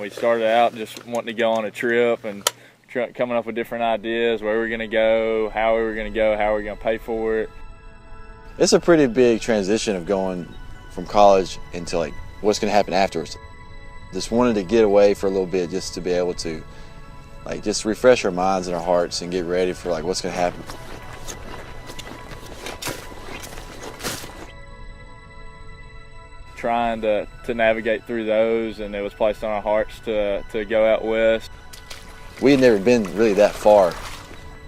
We started out just wanting to go on a trip and coming up with different ideas, where we're going to go, how we were going to go, how we're going to pay for it. It's a pretty big transition of going from college into like what's going to happen afterwards. Just wanted to get away for a little bit just to be able to like just refresh our minds and our hearts and get ready for like what's going to happen. Trying to navigate through those, and it was placed on our hearts to go out west. We had never been really that far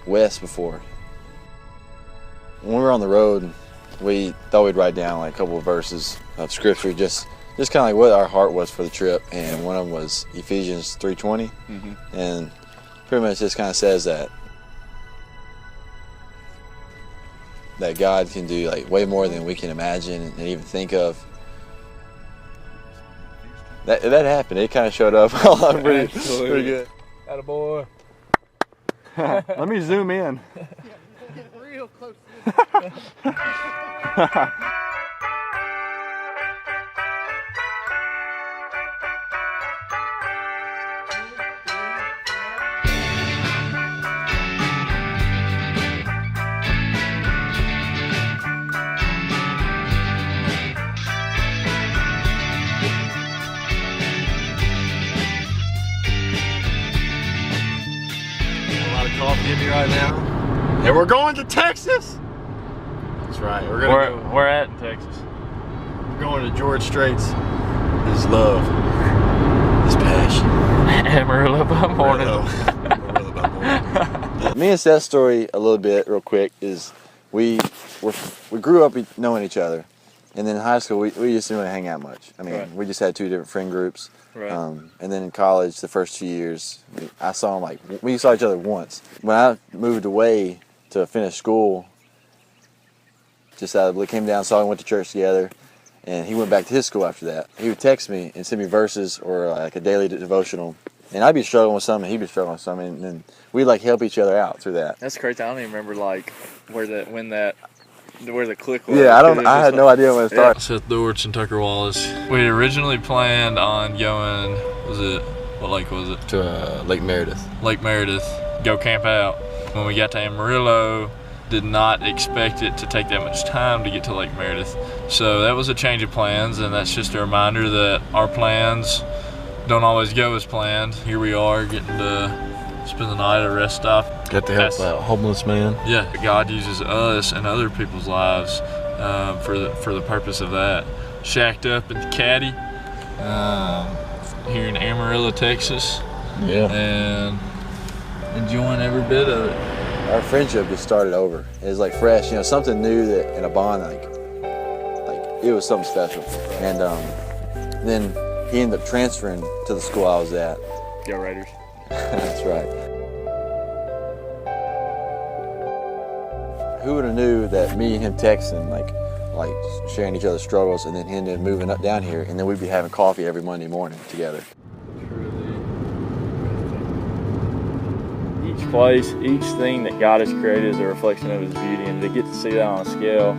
west before. When we were on the road, we thought we'd write down like a couple of verses of scripture, just kind of like what our heart was for the trip. And one of them was Ephesians 3:20, and pretty much just kind of says that God can do like way more than we can imagine and even think of. That happened. It kind of showed up pretty good. Attaboy. Let me zoom in. Get real close. Coffee in me right now, and we're going to Texas. That's right. We're at in Texas. We're going to George Strait's. His love, his passion. Amarillo by morning. Amarillo by morning. Me and Seth's story a little bit, real quick, is we grew up knowing each other, and then in high school we just didn't really hang out much. I mean, we just had two different friend groups. Right. And then in college, the first 2 years, I saw him like, we saw each other once. When I moved away to finish school, just out of the blue, came down, saw him, went to church together, and he went back to his school after that. He would text me and send me verses or like a daily devotional, and I'd be struggling with something, he'd be struggling with something, and then we'd like help each other out through that. That's crazy. I don't even remember like where the click was. Yeah, I had no idea when it started. Seth Dortch and Tucker Wallace. We originally planned on going, what lake was it? To Lake Meredith. Lake Meredith, go camp out. When we got to Amarillo, did not expect it to take that much time to get to Lake Meredith. So that was a change of plans, and that's just a reminder that our plans don't always go as planned. Here we are getting to spend the night at a rest stop. Got to help a homeless man. Yeah, God uses us and other people's lives for the purpose of that. Shacked up in the Caddy here in Amarillo, Texas. Yeah. And enjoying every bit of it. Our friendship just started over. It was like fresh, something new that in a bond, like it was something special. And then he ended up transferring to the school I was at. Go Raiders. That's right. Who would have knew that me and him texting, like sharing each other's struggles, and then him moving up down here, and then we'd be having coffee every Monday morning together. Each place, each thing that God has created is a reflection of His beauty, and to get to see that on a scale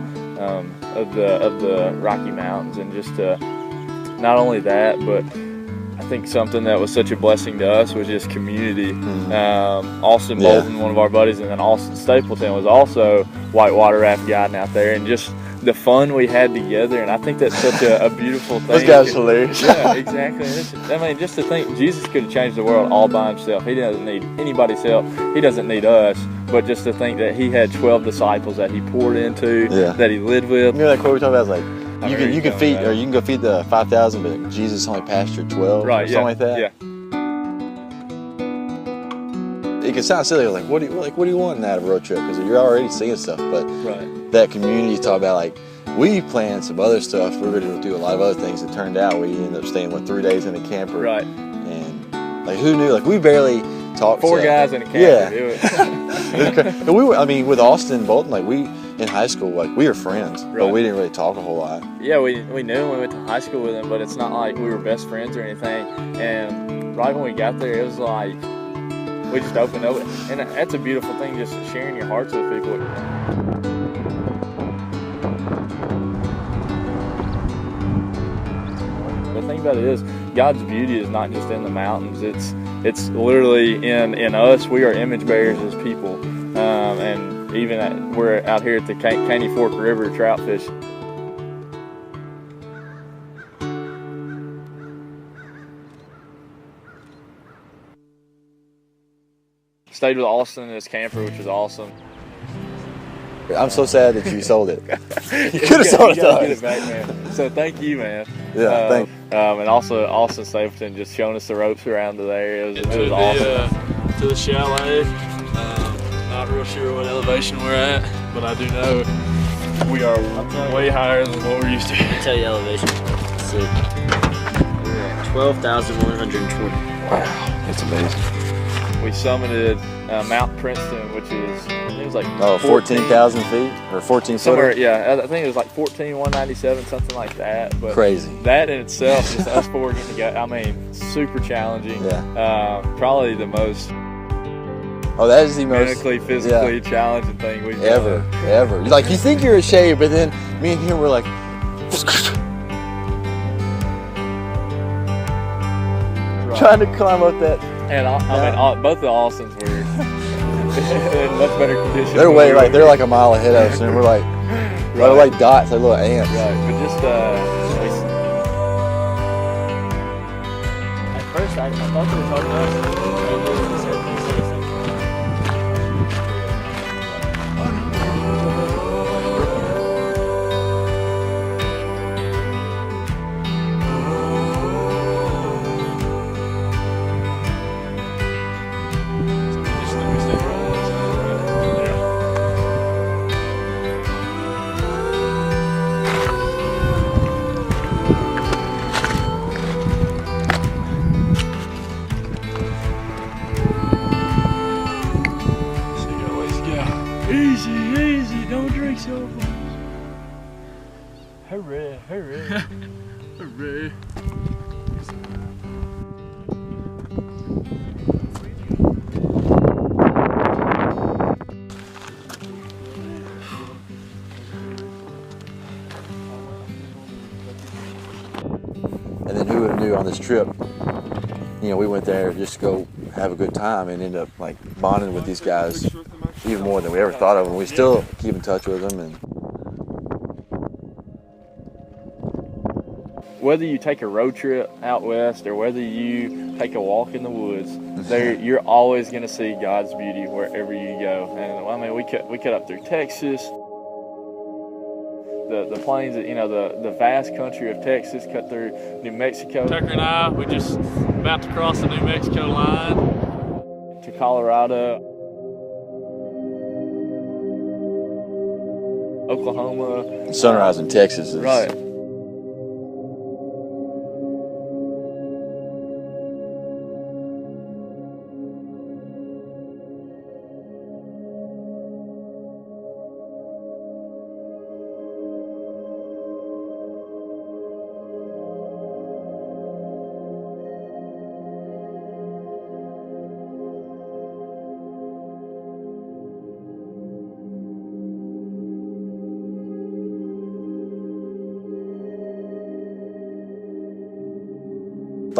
of the Rocky Mountains, and just to not only that, but I think something that was such a blessing to us was just community. Austin Bolton, one of our buddies, and then Austin Stapleton was also whitewater raft guiding out there, and just the fun we had together. And I think that's such a beautiful thing. This guy's hilarious. Yeah, exactly. I mean, just to think Jesus could have changed the world all by himself. He doesn't need anybody's help. He doesn't need us. But just to think that he had 12 disciples that he poured into, that he lived with. You know that quote we talked about? It's like, you can feed, or you can go feed the 5,000, but Jesus only pastured 12, right? Or something like that. Yeah. It can sound silly, like what do you want out of a road trip? Because you're already seeing stuff, but that community you talk about, like we planned some other stuff. We were going to do a lot of other things. It turned out we ended up staying 3 days in a camper, right? And like who knew? Like we barely talked. 4 guys in a camper. Yeah. We were. I mean, with Austin Bolton, like we. In high school, like we were friends, but we didn't really talk a whole lot. Yeah, we knew when we went to high school with him, but it's not like we were best friends or anything. And right when we got there, it was like we just opened up, and that's a beautiful thing, just sharing your hearts with people. The thing thing about it is God's beauty is not just in the mountains. It's literally in us. We are image bearers as people, and even we're out here at the Caney Fork River trout fishing. Stayed with Austin in his camper, which was awesome. I'm so sad that you sold it. You could have sold it to Get us. it back, man. So thank you, man. Yeah, thank and also Austin Stapleton just showing us the ropes around to there. It was awesome. To the chalet. Not real sure what elevation we're at, but I do know we are way higher than what we're used to. I'll tell you elevation. Let's see. We're at 12,120. Wow, that's amazing. We summited Mount Princeton, which is, I think it was like 14,000 feet or 14 somewhere. footer? Yeah, I think it was like 14,197, something like that. But Crazy. that in itself, just us four getting together, I mean, super challenging. Yeah. Probably the most Oh, that is the most medically, physically challenging thing we've ever. done. Like, you think you're in shape, but then me and him were like, trying to climb up that. And I mean, both the Austins were in much better condition. They're than way we like were. they're like a mile ahead of us, and we're like, they're like dots, like little ants. Right, but just At first, I thought they were talking about us. Easy, don't drink so much. Hooray. Hooray. And then who would have knew on this trip, you know, we went there just to go have a good time and end up like bonding with these guys even more than we ever thought of, and we still keep in touch with them. And whether you take a road trip out west or whether you take a walk in the woods, you're always going to see God's beauty wherever you go. And I mean, we cut up through Texas, the plains, you know, the vast country of Texas, cut through New Mexico. Tucker and I, we just about to cross the New Mexico line to Colorado, Oklahoma. Sunrise in Texas is Right.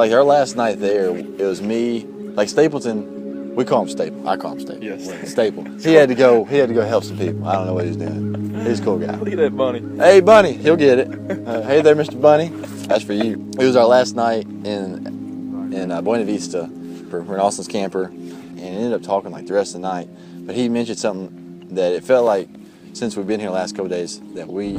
like our last night there. It was me, like Stapleton. We call him Staple. I call him Staple. Yes. Staple. He had to go help some people. I don't know what he's doing. He's a cool guy. Look at that bunny. Hey, Bunny, he'll get it. Hey there, Mr. Bunny. That's for you. It was our last night in Buena Vista. We're in Austin's camper, and ended up talking like the rest of the night. But he mentioned something that it felt like since we've been here the last couple of days that we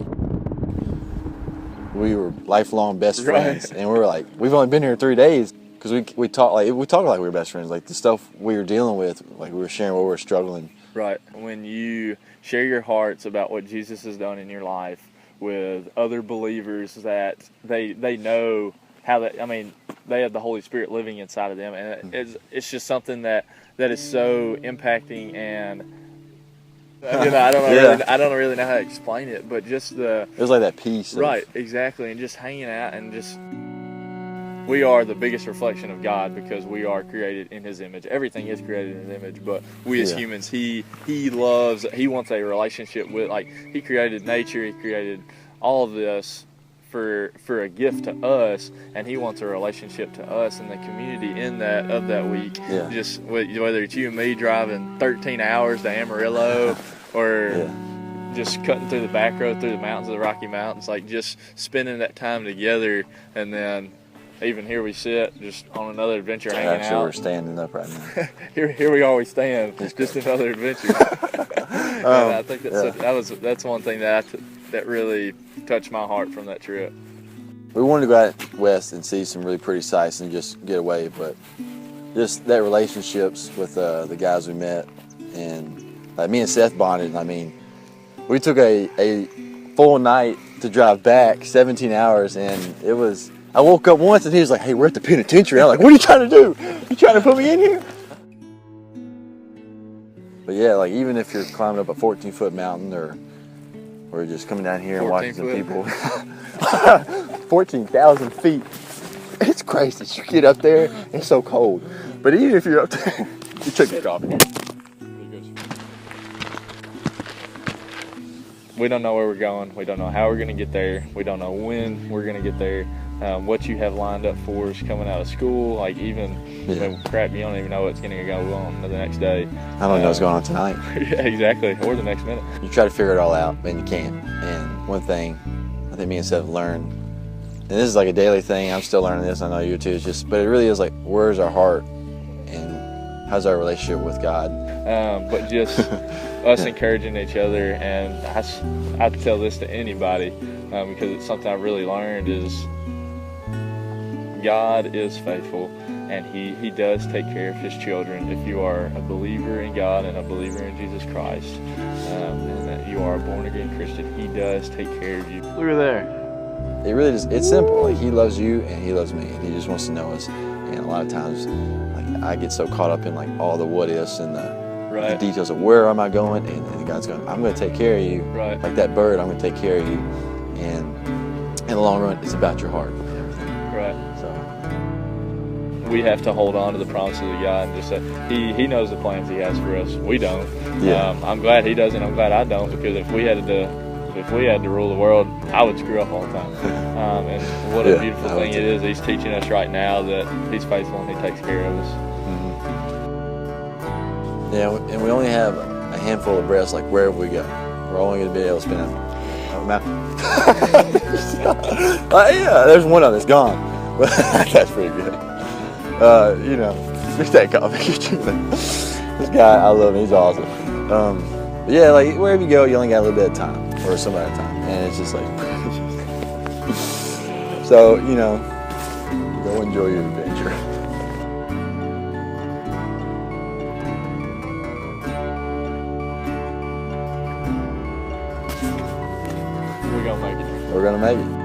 were lifelong best friends, and we were like, we've only been here 3 days because we talk like we were best friends. Like the stuff we were dealing with, like we were sharing what we were struggling. Right. When you share your hearts about what Jesus has done in your life with other believers that they know how that, I mean, they have the Holy Spirit living inside of them, and it's just something that is so impacting. And you know, I don't really know how to explain it, but just It was like that peace. Right, exactly, and just hanging out and just. We are the biggest reflection of God because we are created in His image. Everything is created in His image, but we as humans, He wants a relationship with, like, He created nature, He created all of this for a gift to us, and he wants a relationship to us and the community in that of that week. Yeah. Just whether it's you and me driving 13 hours to Amarillo or just cutting through the back road through the mountains of the Rocky Mountains, like just spending that time together, and then even here we sit just on another adventure hanging Actually, out. we're standing up right now. Here we always stand. It's just another adventure. And I think that's one thing that that really touched my heart from that trip. We wanted to go out west and see some really pretty sights and just get away, but just that relationships with the guys we met, and like me and Seth bonded. I mean, we took a full night to drive back, 17 hours, and it was. I woke up once and he was like, "Hey, we're at the penitentiary." I'm like, "What are you trying to do? You trying to put me in here?" But yeah, like even if you're climbing up a 14-foot mountain or just coming down here and watching some people, 14,000 feet, it's crazy. You get up there, it's so cold. But even if you're up there, you took your coffee. We don't know where we're going. We don't know how we're going to get there. We don't know when we're going to get there. What you have lined up for us coming out of school, like even crap, you don't even know what's going to go on the next day. I don't know what's going on tonight. Yeah, exactly, or the next minute. You try to figure it all out, and you can. And one thing I think me and Seth learned, and this is like a daily thing, I'm still learning this, I know you too, it's just, but it really is like, where's our heart and how's our relationship with God? But just us encouraging each other, and I tell this to anybody because it's something I've really learned is God is faithful, and he does take care of his children. If you are a believer in God and a believer in Jesus Christ, and that you are a born-again Christian, he does take care of you. Look at there. It really is, it's simple. Like, he loves you and he loves me, and he just wants to know us. And a lot of times, like, I get so caught up in like all the what ifs and the details of where am I going, and God's going, I'm going to take care of you. Right. Like that bird, I'm going to take care of you. And in the long run, it's about your heart and everything. Right. So we have to hold on to the promises of God and just say he knows the plans he has for us. We don't. Yeah. I'm glad he doesn't. I'm glad I don't, because if we had to rule the world, I would screw up all the time. And what a beautiful thing it is. He's teaching us right now that he's faithful and he takes care of us. Mm-hmm. Yeah, and we only have a handful of breaths. Like wherever we go, we're only going to be able to spend a map. Yeah, there's one of it's gone. That's pretty good. You know, just that coffee. This guy, I love him. He's awesome. But yeah, like wherever you go, you only got a little bit of time, or some amount of time, and it's just like. So you know, go enjoy your adventure. We're gonna make it. We're gonna make it.